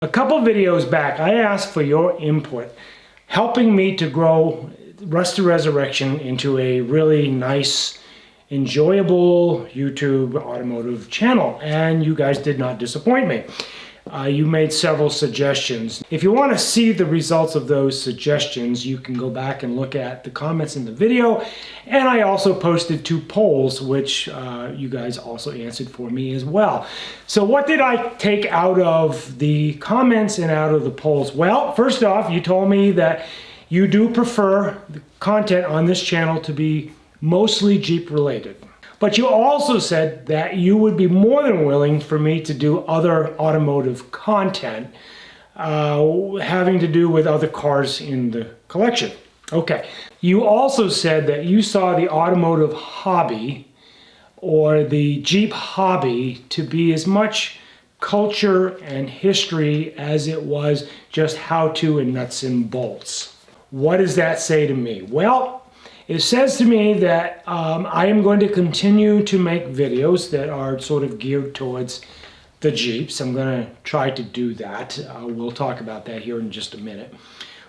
A couple videos back, I asked for your input, helping me to grow Rusty Resurrection into a really nice, enjoyable YouTube automotive channel, and you guys did not disappoint me. You made several suggestions. If you want to see the results of those suggestions, you can go back and look at the comments in the video. And I also posted 2 polls, which you guys also answered for me as well. So what did I take out of the comments and out of the polls? Well, first off, you told me that you do prefer the content on this channel to be mostly Jeep related. But you also said that you would be more than willing for me to do other automotive content having to do with other cars in the collection. Okay. You also said that you saw the automotive hobby or the Jeep hobby to be as much culture and history as it was just how-to and nuts and bolts. What does that say to me? Well, it says to me that I am going to continue to make videos that are sort of geared towards the Jeeps. I'm going to try to do that. We'll talk about that here in just a minute.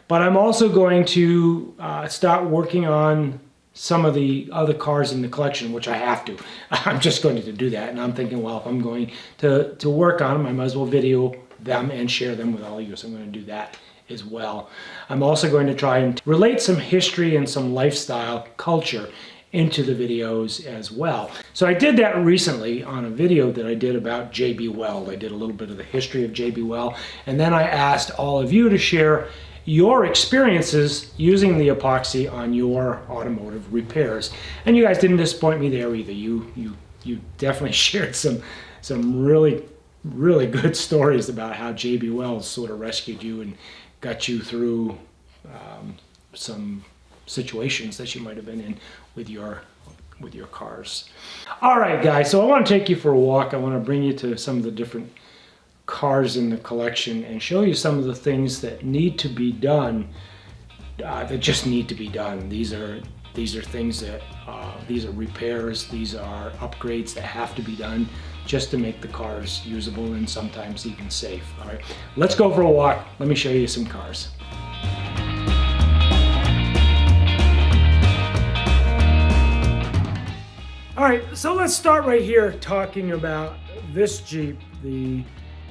But I'm also going to start working on some of the other cars in the collection, which I have to. I'm just going to do that. And I'm thinking, well, if I'm going to work on them, I might as well video them and share them with all of you. So I'm going to do that as well. I'm also going to try and relate some history and some lifestyle culture into the videos as well. So I did that recently on a video that I did about J.B. Weld. I did a little bit of the history of J.B. Weld, and then I asked all of you to share your experiences using the epoxy on your automotive repairs. And you guys didn't disappoint me there either. You definitely shared some really good stories about how J.B. Weld sort of rescued you and got you through some situations that you might have been in with your cars. All right, guys, so I want to take you for a walk. I want to bring you to some of the different cars in the collection and show you some of the things that need to be done, that just need to be done. These are things that, these are repairs, these are upgrades that have to be done just to make the cars usable and sometimes even safe. All right, let's go for a walk. Let me show you some cars. All right, so let's start right here talking about this Jeep, the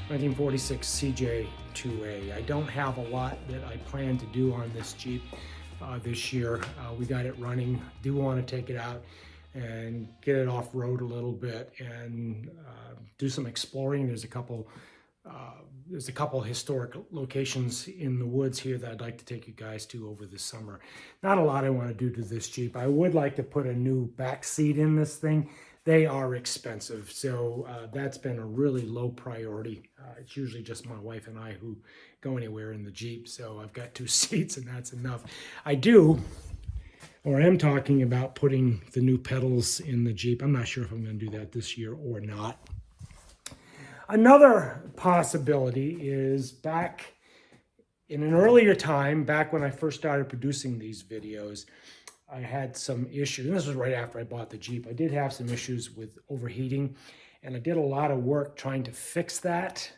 1946 CJ2A. I don't have a lot that I plan to do on this Jeep this year. We got it running. Do want to take it out and get it off road a little bit and do some exploring. There's a couple historic locations in the woods here that I'd like to take you guys to over the summer. Not a lot I want to do to this Jeep. I would like to put a new back seat in this thing. They are expensive, so that's been a really low priority. It's usually just my wife and I who go anywhere in the Jeep, so I've got 2 seats and that's enough. I am talking about putting the new pedals in the Jeep. I'm not sure if I'm going to do that this year or not. Another possibility is back in an earlier time, back when I first started producing these videos, I had some issues, and this was right after I bought the Jeep. I did have some issues with overheating, and I did a lot of work trying to fix that.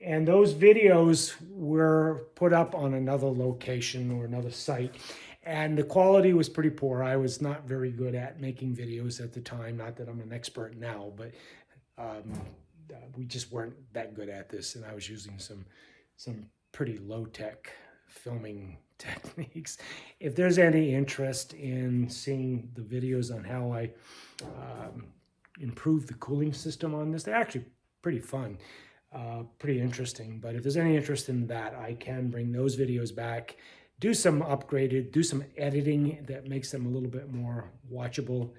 And those videos were put up on another location or another site, and the quality was pretty poor. I was not very good at making videos at the time, not that I'm an expert now, but we just weren't that good at this, and I was using some pretty low-tech filming techniques. If there's any interest in seeing the videos on how I improve the cooling system on this, they're actually pretty fun, pretty interesting. But if there's any interest in that, I can bring those videos back, do some editing that makes them a little bit more watchable,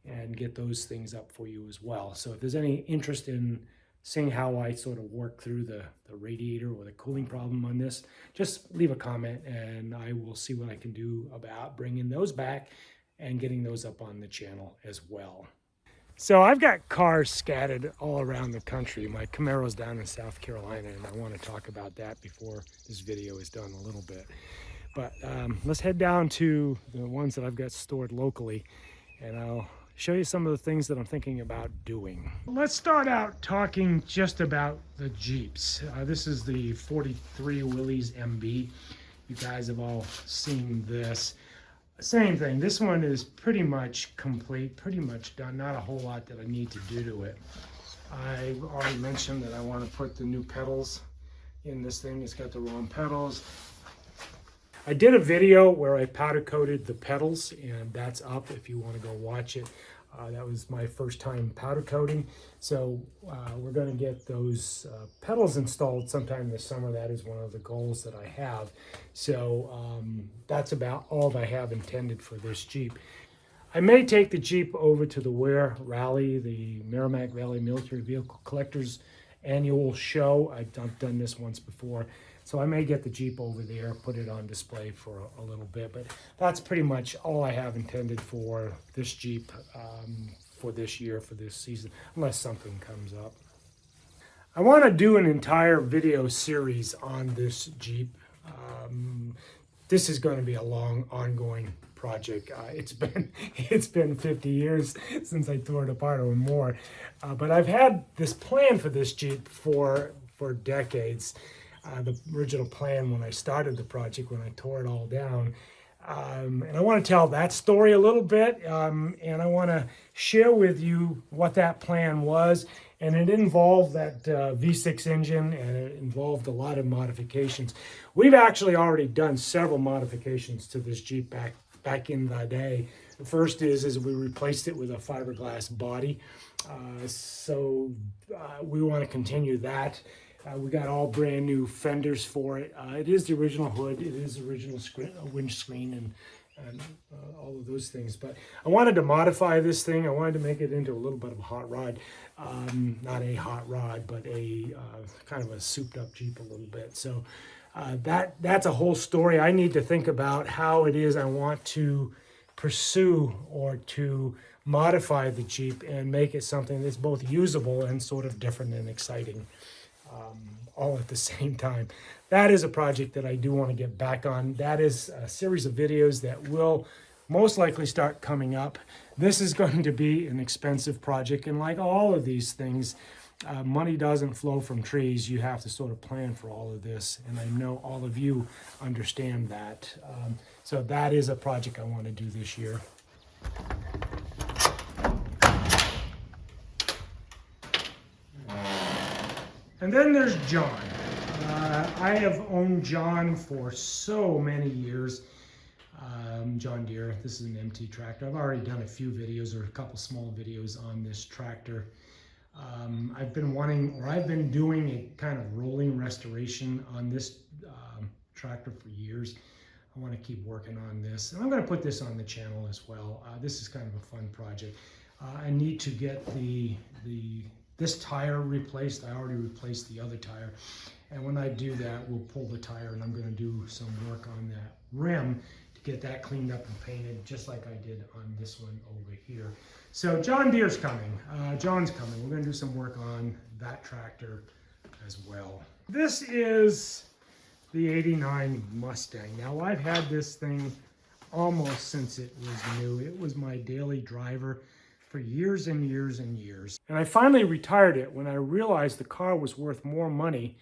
and get those things up for you as well. So if there's any interest in seeing how I sort of work through the radiator or the cooling problem on this, just leave a comment and I will see what I can do about bringing those back and getting those up on the channel as well. So I've got cars scattered all around the country. My Camaro's down in South Carolina, and I want to talk about that before this video is done a little bit. But let's head down to the ones that I've got stored locally, and I'll show you some of the things that I'm thinking about doing. Let's start out talking just about the Jeeps. This is the 43 Willys MB. You guys have all seen this. Same thing, this one is pretty much complete, pretty much done. Not a whole lot that I need to do to it. I've already mentioned that I want to put the new pedals in this thing. It's got the wrong pedals. I did a video where I powder coated the pedals, and that's up if you want to go watch it. That was my first time powder coating. So we're going to get those pedals installed sometime this summer. That is one of the goals that I have. So that's about all that I have intended for this Jeep. I may take the Jeep over to the Ware Rally, the Merrimack Valley Military Vehicle Collectors annual show. I've done this once before. So I may get the Jeep over there, put it on display for a little bit, but that's pretty much all I have intended for this Jeep for this year, for this season, unless something comes up. I want to do an entire video series on this Jeep. This is going to be a long, ongoing project. It's been 50 years since I tore it apart or more, but I've had this plan for this Jeep for decades. The original plan when I started the project, when I tore it all down. And I want to tell that story a little bit, and I want to share with you what that plan was. And it involved that V6 engine, and it involved a lot of modifications. We've actually already done several modifications to this Jeep back in the day. The first is we replaced it with a fiberglass body. So we want to continue that. We got all brand new fenders for it. It is the original hood. It is the original windscreen and all of those things. But I wanted to modify this thing. I wanted to make it into a little bit of a hot rod. Not a hot rod, but a kind of a souped up Jeep a little bit. So that's a whole story. I need to think about how it is I want to pursue or to modify the Jeep and make it something that's both usable and sort of different and exciting. All at the same time. That is a project that I do want to get back on. That is a series of videos that will most likely start coming up. This is going to be an expensive project, and like all of these things, money doesn't flow from trees. You have to sort of plan for all of this, and I know all of you understand that. So that is a project I want to do this year. And then there's John. I have owned John for so many years. John Deere, this is an MT tractor. I've already done a few videos or a couple small videos on this tractor. I've been doing a kind of rolling restoration on this tractor for years. I want to keep working on this. And I'm going to put this on the channel as well. This is kind of a fun project. I need to get this tire replaced. I already replaced the other tire, and when I do that, we'll pull the tire, and I'm going to do some work on that rim to get that cleaned up and painted, just like I did on this one over here. So John Deere's coming. John's coming. We're going to do some work on that tractor as well. This is the '89 Mustang. Now, I've had this thing almost since it was new. It was my daily driver for years and years and years. And I finally retired it when I realized the car was worth more money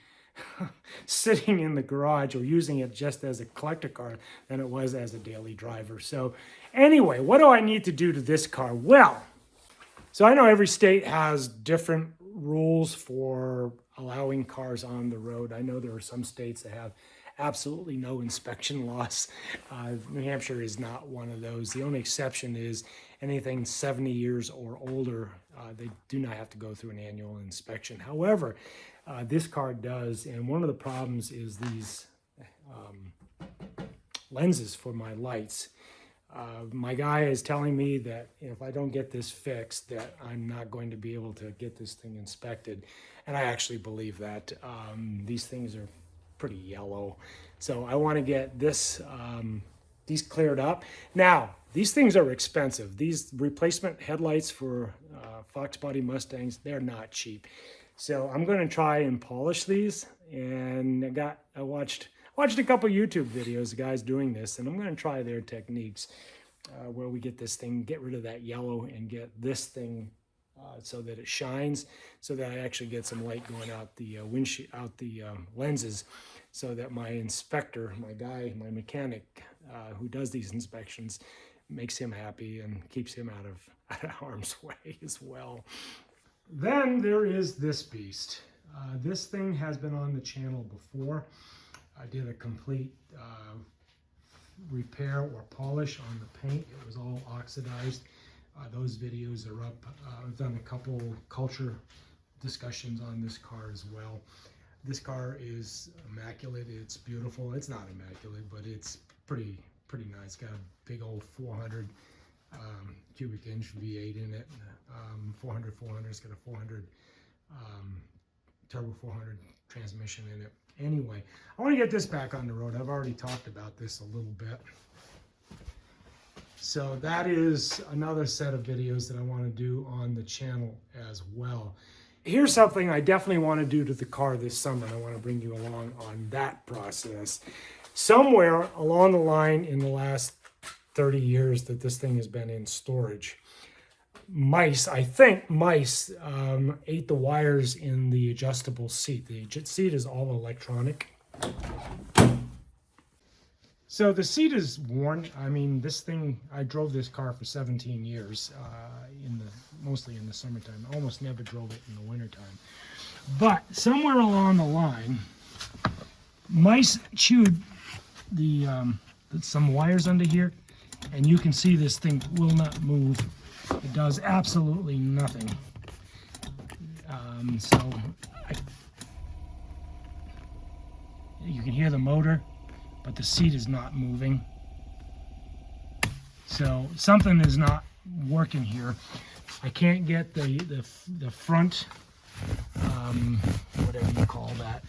sitting in the garage or using it just as a collector car than it was as a daily driver. So anyway, what do I need to do to this car? Well, so I know every state has different rules for allowing cars on the road. I know there are some states that have absolutely no inspection laws. New Hampshire is not one of those. The only exception is anything 70 years or older, they do not have to go through an annual inspection. However, this car does, and one of the problems is these lenses for my lights. My guy is telling me that if I don't get this fixed, that I'm not going to be able to get this thing inspected. And I actually believe that. These things are pretty yellow. So I want to get this these cleared up. Now, these things are expensive. These replacement headlights for Fox Body Mustangs, they're not cheap. So I'm going to try and polish these. And I watched a couple YouTube videos of guys doing this, and I'm going to try their techniques where we get this thing, get rid of that yellow and get this thing so that it shines, so that I actually get some light going out the windshield, out the lenses, so that my inspector, my guy, my mechanic who does these inspections, makes him happy and keeps him out of harm's way as well. Then there is this beast. This thing has been on the channel before. I did a complete repair or polish on the paint. It was all oxidized. Those videos are up. I've done a couple culture discussions on this car as well. This car is immaculate. It's beautiful. It's not immaculate, but it's pretty nice. It's got a big old 400 cubic inch V8 in it. 400. It's got a 400 turbo 400 transmission in it. Anyway, I want to get this back on the road. I've already talked about this a little bit. So that is another set of videos that I want to do on the channel as well. Here's something I definitely want to do to the car this summer. I want to bring you along on that process. Somewhere along the line in the last 30 years that this thing has been in storage, mice ate the wires in the adjustable seat. The seat is all electronic. So the seat is worn. I mean, this thing, I drove this car for 17 years, mostly in the summertime. I almost never drove it in the wintertime. But somewhere along the line, mice chewed some wires under here, and you can see this thing will not move. It does absolutely nothing. You can hear the motor, but the seat is not moving. So something is not working here. I can't get the front, whatever you call that,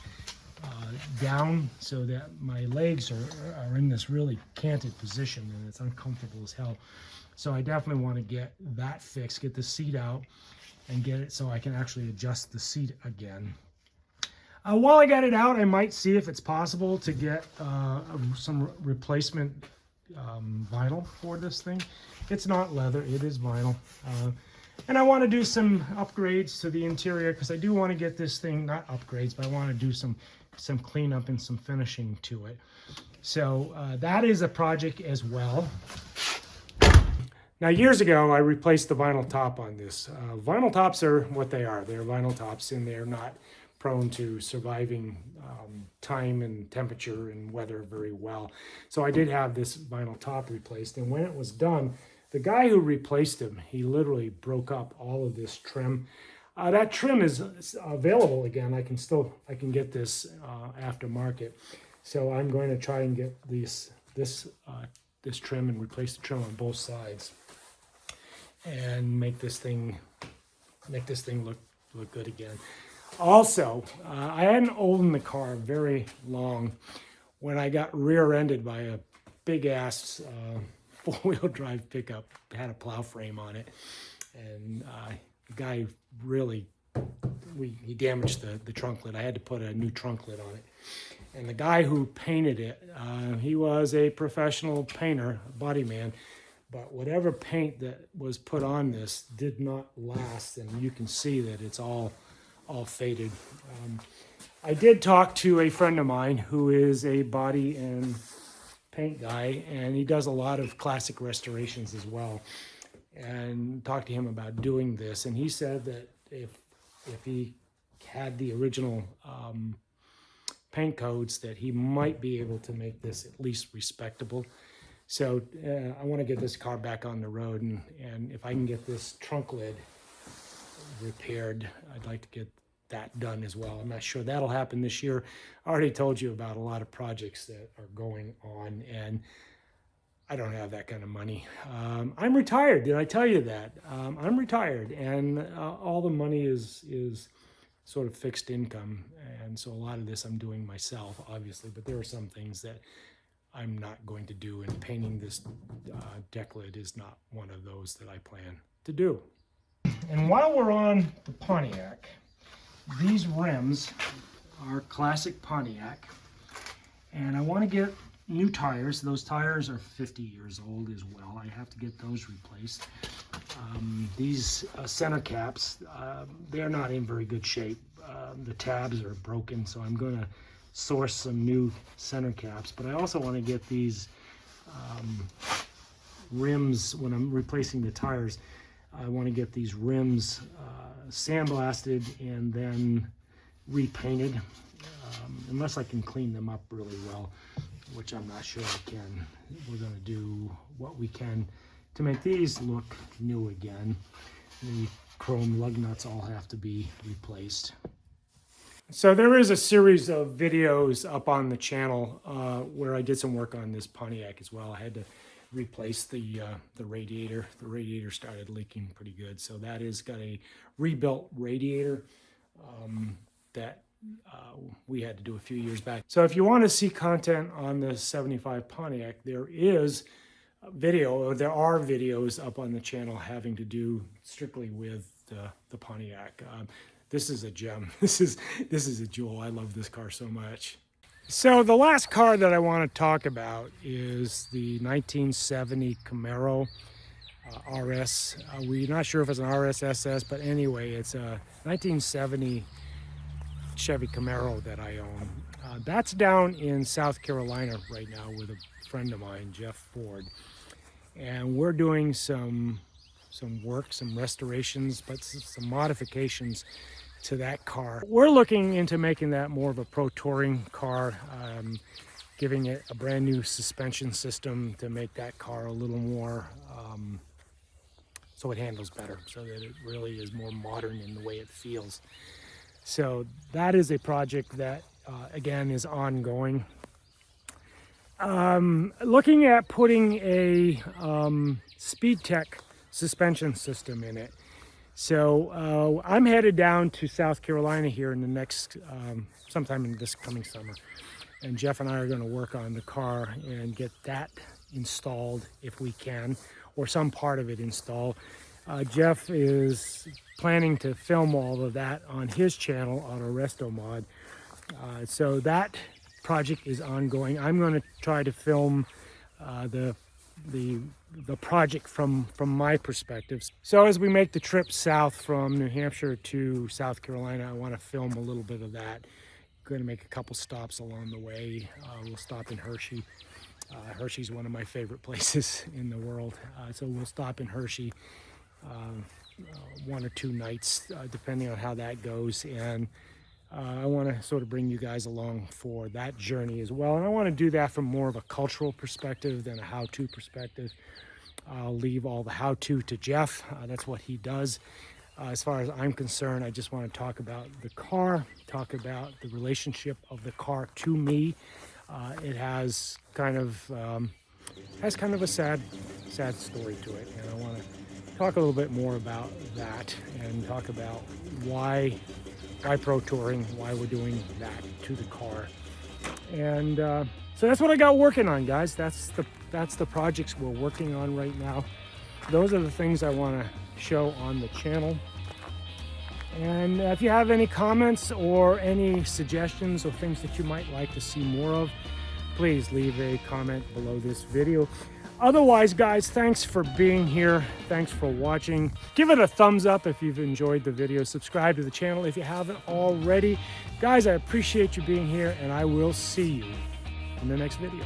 down so that my legs are in this really canted position, and it's uncomfortable as hell. So I definitely want to get that fixed, get the seat out, and get it so I can actually adjust the seat again. While I got it out, I might see if it's possible to get some replacement vinyl for this thing. It's not leather, it is vinyl. And I want to do some upgrades to the interior, because I do want to get this thing, not upgrades, but I want to do some cleanup and some finishing to it. So that is a project as well. Now, years ago, I replaced the vinyl top on this. Vinyl tops are what they are. They're vinyl tops, and they're not prone to surviving time and temperature and weather very well. So I did have this vinyl top replaced, and when it was done, the guy who replaced him, he literally broke up all of this trim. That trim is available again. I can get this aftermarket. So I'm going to try and get this trim and replace the trim on both sides, and make this thing look good again. Also, I hadn't owned the car very long when I got rear-ended by a big-ass four-wheel drive pickup. It had a plow frame on it, and the guy really, he damaged the trunk lid. I had to put a new trunk lid on it. And the guy who painted it, he was a professional painter, body man, but whatever paint that was put on this did not last, and you can see that it's all faded. I did talk to a friend of mine who is a body and paint guy, and he does a lot of classic restorations as well, and talked to him about doing this, and he said that if he had the original paint codes, that he might be able to make this at least respectable. So I want to get this car back on the road, and if I can get this trunk lid repaired, I'd like to get that done as well. I'm not sure that'll happen this year. I already told you about a lot of projects that are going on, and I don't have that kind of money. I'm retired. Did I tell you that? I'm retired, and all the money is sort of fixed income, and so a lot of this I'm doing myself, obviously, but there are some things that I'm not going to do, and painting this deck lid is not one of those that I plan to do. And while we're on the Pontiac, these rims are classic Pontiac, and I want to get new tires. Those tires are 50 years old as well. I have to get those replaced. These center caps, they're not in very good shape. The tabs are broken, so I'm going to source some new center caps. But I also want to get these rims. When I'm replacing the tires, I want to get these rims sandblasted and then repainted, unless I can clean them up really well, which I'm not sure I can. We're going to do what we can to make these look new again. The chrome lug nuts all have to be replaced. So there is a series of videos up on the channel where I did some work on this Pontiac as well. I had to replace the radiator. The radiator started leaking pretty good, so that is got a rebuilt radiator that we had to do a few years back. So if you want to see content on the 75 Pontiac, there is a video, or there are videos up on the channel having to do strictly with the Pontiac. This is a gem. This is a jewel. I love this car so much. So the last car that I want to talk about is the 1970 Camaro RS. We're not sure if it's an RS SS, but anyway, it's a 1970 Chevy Camaro that I own. That's down in South Carolina right now with a friend of mine, Jeff Ford. And we're doing some work, some restorations, but some modifications to that car. We're looking into making that more of a pro touring car, giving it a brand new suspension system to make that car a little more, so it handles better, so that it really is more modern in the way it feels. So that is a project that, again, is ongoing. Looking at putting a SpeedTech suspension system in it. So I'm headed down to South Carolina here in the next, sometime in this coming summer. And Jeff and I are going to work on the car and get that installed if we can, or some part of it installed. Jeff is planning to film all of that on his channel on Restomod. So that project is ongoing. I'm going to try to film the project from my perspective. So as we make the trip south from New Hampshire to South Carolina, I want to film a little bit of that. Going to make a couple stops along the way. We'll stop in Hershey. Hershey's one of my favorite places in the world. So we'll stop in Hershey 1 or 2 nights, depending on how that goes. And I want to sort of bring you guys along for that journey as well. And I want to do that from more of a cultural perspective than a how-to perspective. I'll leave all the how-to to Jeff. That's what he does. As far as I'm concerned, I just want to talk about the car, talk about the relationship of the car to me. It has kind of a sad story to it, and I want to talk a little bit more about that and talk about why pro touring, why we're doing that to the car. And so that's what I got working on, guys. That's the projects we're working on right now. Those are the things I want to show on the channel. And if you have any comments or any suggestions or things that you might like to see more of, please leave a comment below this video. Otherwise, guys, thanks for being here. Thanks for watching. Give it a thumbs up if you've enjoyed the video. Subscribe to the channel if you haven't already. Guys, I appreciate you being here, and I will see you in the next video.